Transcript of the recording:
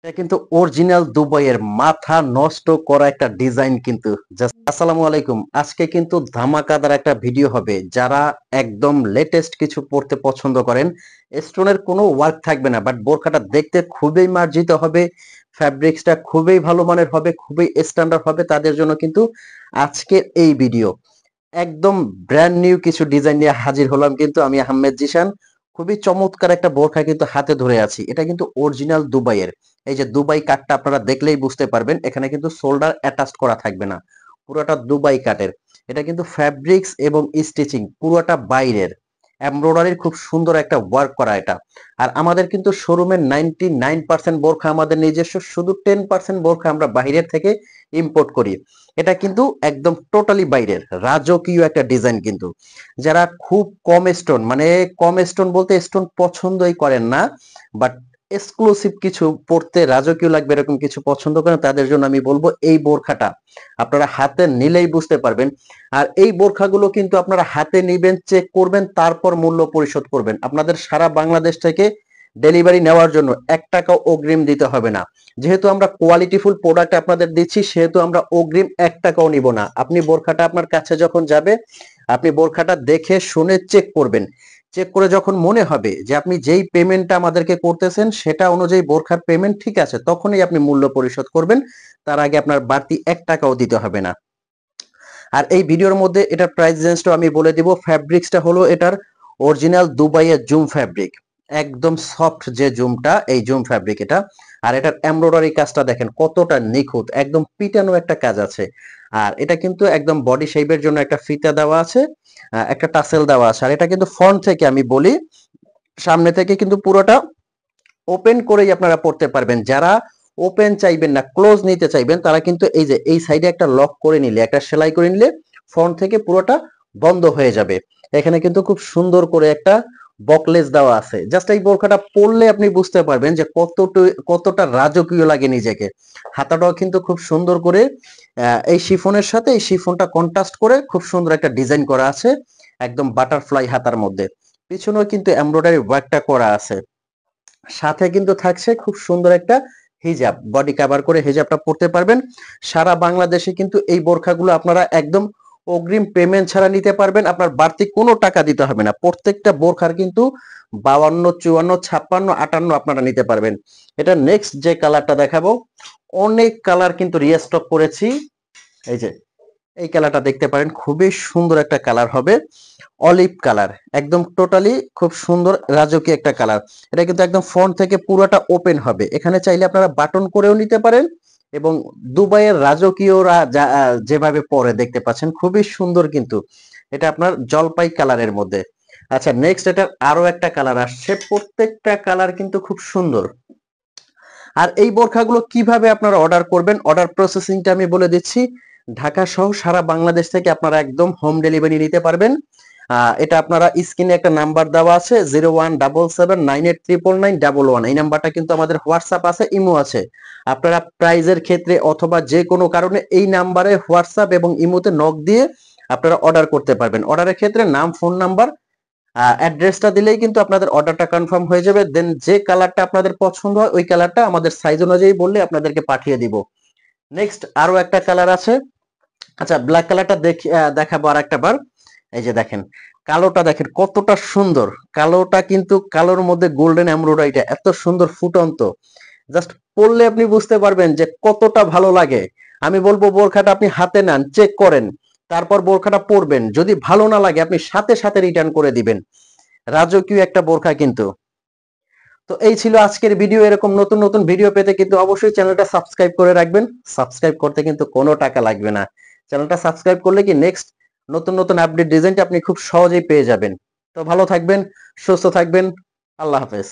এটা কিন্তু অরিজিনাল দুবাইয়ের মাথা নষ্ট করা একটা ডিজাইন কিন্তু জাস্ট আসসালামু আলাইকুম। আজকে কিন্তু ধামাকাদার একটা ভিডিও হবে। যারা একদম লেটেস্ট কিছু পড়তে পছন্দ করেন, স্টোনের কোনো ওয়ার্ক থাকবে না, বাট বোরখাটা দেখতে খুবই মার্জিত হবে, ফ্যাব্রিক্সটা খুবই ভালো মানের হবে, খুবই স্ট্যান্ডার্ড হবে, তাদের জন্য কিন্তু আজকের এই ভিডিও। একদম ব্র্যান্ড নিউ কিছু ডিজাইন নিয়ে হাজির হলাম কিন্তু আমি আহমেদ জিশান। খুবই চমৎকার একটা বোরখা কিন্তু হাতে ধরে আছি। এটা কিন্তু অরিজিনাল দুবাইয়ের। এই যে দুবাই কাটটা আপনারা দেখলেই বুঝতে পারবেন, এখানে কিন্তু শোল্ডার অ্যাটাচড করা থাকবে না, পুরোটা দুবাই কাটের। এটা কিন্তু ফ্যাব্রিক্স এবং স্টিচিং পুরোটা বাইরের, এমব্রয়ডারির খুব সুন্দর একটা ওয়ার্ক করা এটা। আর আমাদের কিন্তু শোরুমের 99% বোরখা আমাদের নিজস্ব, শুধু 10% বোরখা আমরা বাইরের থেকে ইম্পোর্ট করি। এটা কিন্তু একদম টোটালি বাইরের রাজকীয় একটা ডিজাইন কিন্তু। যারা খুব কম স্টোন, মানে কম স্টোন বলতে স্টোন পছন্দই করেন না, বাট এক্সক্লুসিভ কিছু পড়তে রাজকীয় লাগবে এরকম কিছু পছন্দ করেন, তাদের জন্য আমি বলবো এই বোরখাটা আপনারা হাতে নিলেই বুঝতে পারবেন। আর এই বোরখাগুলো কিন্তু আপনারা হাতে নিবেন, চেক করবেন, তারপর মূল্য পরিশোধ করবেন। আপনাদের সারা বাংলাদেশ থেকে ডেলিভারি নেওয়ার জন্য 1 টাকাও অগ্রিম দিতে হবে না। যেহেতু আমরা কোয়ালিটিফুল প্রোডাক্ট আপনাদের দিচ্ছি, সেহেতু আমরা অগ্রিম 1 টাকাও নিব না। আপনি বোরখাটা আপনার কাছে যখন যাবে, আপনি বোরখাটা দেখে শুনে চেক করবেন। চেক করে যখন মনে হবে যে আপনি যেই পেমেন্টটা আমাদেরকে করতেছেন সেটা অনুযায়ী বোরখার পেমেন্ট ঠিক আছে, তখনই আপনি মূল্য পরিশোধ করবেন। তার আগে আপনার বাড়তি 1 টাকাও দিতে হবে না। আর এই ভিডিওর মধ্যে এটার প্রাইস রেঞ্জটা আমি বলে দিব। ফ্যাব্রিক্সটা হলো এটার অরিজিনাল দুবাইয়ের জুম ফ্যাব্রিক, একদম সফট যে জুমটা, এই জুম ফ্যাব্রিক এটা। আর এটার এমব্রয়ডারি কাজটা দেখেন কতটা নিখুঁত, একদম পিটানো একটা কাজ আছে। আর এটা কিন্তু একদম বডি শেপের জন্য একটা ফিতা দেওয়া আছে, একটা টাসেল দেওয়া আছে। আর এটা কিন্তু ফ্রন্ট থেকে আমি বলি, সামনে থেকে কিন্তু পুরোটা ওপেন করেই আপনারা পড়তে পারবেন। যারা ওপেন চাইবেন না, ক্লোজ নিতে চাইবেন, তারা কিন্তু এই যে এই সাইডে একটা লক করে নিলে, একটা সেলাই করে নিলে ফ্রন্ট থেকে পুরোটা বন্ধ হয়ে যাবে। এখানে কিন্তু খুব সুন্দর করে একটা বকলেস দেওয়া আছে। জাস্ট এই বোরখাটা পরলে আপনি বুঝতে পারবেন যে কতটা রাজকীয় লাগে নিজেকে। হাতাটাও কিন্তু খুব সুন্দর করে এই শিফনের সাথে এই শিফনটা কন্ট্রাস্ট করে খুব সুন্দর একটা ডিজাইন করা আছে, একদম বাটারফ্লাই হাতার মধ্যে। পিছনেও কিন্তু এমব্রয়ডারি ওয়ার্কটা করা আছে। সাথে কিন্তু থাকছে খুব সুন্দর একটা হিজাব, বডি কভার করে হিজাবটা পরতে পারবেন। সারা বাংলাদেশে কিন্তু এই বোরখাগুলো আপনারা একদম অগ্রিম পেমেন্ট ছাড়া নিতে পারবেন। আপনার বাড়তি কোনো টাকা দিতে হবে না। প্রত্যেকটা বোরখার কিন্তু 52, 54, 56, 58 আপনারা নিতে পারবেন। এটা নেক্সট যে কালারটা দেখাবো, অনেক কালার কিন্তু রিস্টক করেছি। এই যে এই কালারটা দেখতে পারেন, খুবই সুন্দর একটা কালার হবে, অলিভ কালার, একদম টোটালি খুব সুন্দর রাজকীয় একটা কালার। এটা কিন্তু একদম ফ্রন্ট থেকে পুরোটা ওপেন হবে। এখানে চাইলে আপনারা বাটন করেও নিতে পারেন, এবং দুবাইয়ের রাজকীয়রা যেভাবে পরে দেখতে পাচ্ছেন খুবই সুন্দর কিন্তু। এটা আপনার জলপাই কালারের মধ্যে। আচ্ছা, নেক্সট এটার আরো একটা কালার আসছে, প্রত্যেকটা কালার কিন্তু খুব সুন্দর। আর এই বোরখাগুলো কিভাবে আপনারা অর্ডার করবেন, অর্ডার প্রসেসিংটা আমি বলে দিচ্ছি। ঢাকা সহ সারা বাংলাদেশ থেকে আপনারা একদম হোম ডেলিভারি নিতে পারবেন। এটা আপনারা স্ক্রিনে একটা নাম্বার দেওয়া আছে, 0177989911। এই নাম্বারটা কিন্তু আমাদের হোয়াটসঅ্যাপ আছে, ইমো আছে। আপনারা প্রাইজের ক্ষেত্রে অথবা যে কোনো কারণে এই নাম্বারে হোয়াটসঅ্যাপ এবং ইমোতে নক দিয়ে আপনারা অর্ডার করতে পারবেন। অর্ডারের ক্ষেত্রে নাম, ফোন নাম্বার, অ্যাড্রেসটা দিলেই কিন্তু আপনাদের অর্ডারটা কনফার্ম হয়ে যাবে। দেন যে কালারটা আপনাদের পছন্দ হয় ওই কালারটা আমাদের সাইজ অনুযায়ী বললে আপনাদেরকে পাঠিয়ে দিব। নেক্সট আরো একটা কালার আছে। আচ্ছা, ব্ল্যাক কালারটা দেখাবো আর একটা বার। এই যে দেখেন কালোটা, দেখেন কতটা সুন্দর। কালোটা কিন্তু কালোর মধ্যে গোল্ডেন এমব্রয়ডারিটা এত সুন্দর ফুটন্ত, জাস্ট পরলে আপনি বুঝতে পারবেন যে কতটা ভালো লাগে। আমি বলবো বোরখাটা আপনি হাতে নেন, চেক করেন, তারপর বোরখাটা পরবেন। যদি ভালো না লাগে আপনি সাথে সাথে রিটার্ন করে দিবেন। রাজকীয় একটা বোরখা কিন্তু। তো এই ছিল আজকের ভিডিও। এরকম নতুন নতুন ভিডিও পেতে কিন্তু অবশ্যই চ্যানেলটা সাবস্ক্রাইব করে রাখবেন। সাবস্ক্রাইব করতে কিন্তু কোনো টাকা লাগবে না। চ্যানেলটা সাবস্ক্রাইব করলে কি নেক্সট নতুন নতুন আপডেট ডিজাইনটা আপনি খুব সহজেই পেয়ে যাবেন। তো ভালো থাকবেন, সুস্থ থাকবেন। আল্লাহ হাফেজ।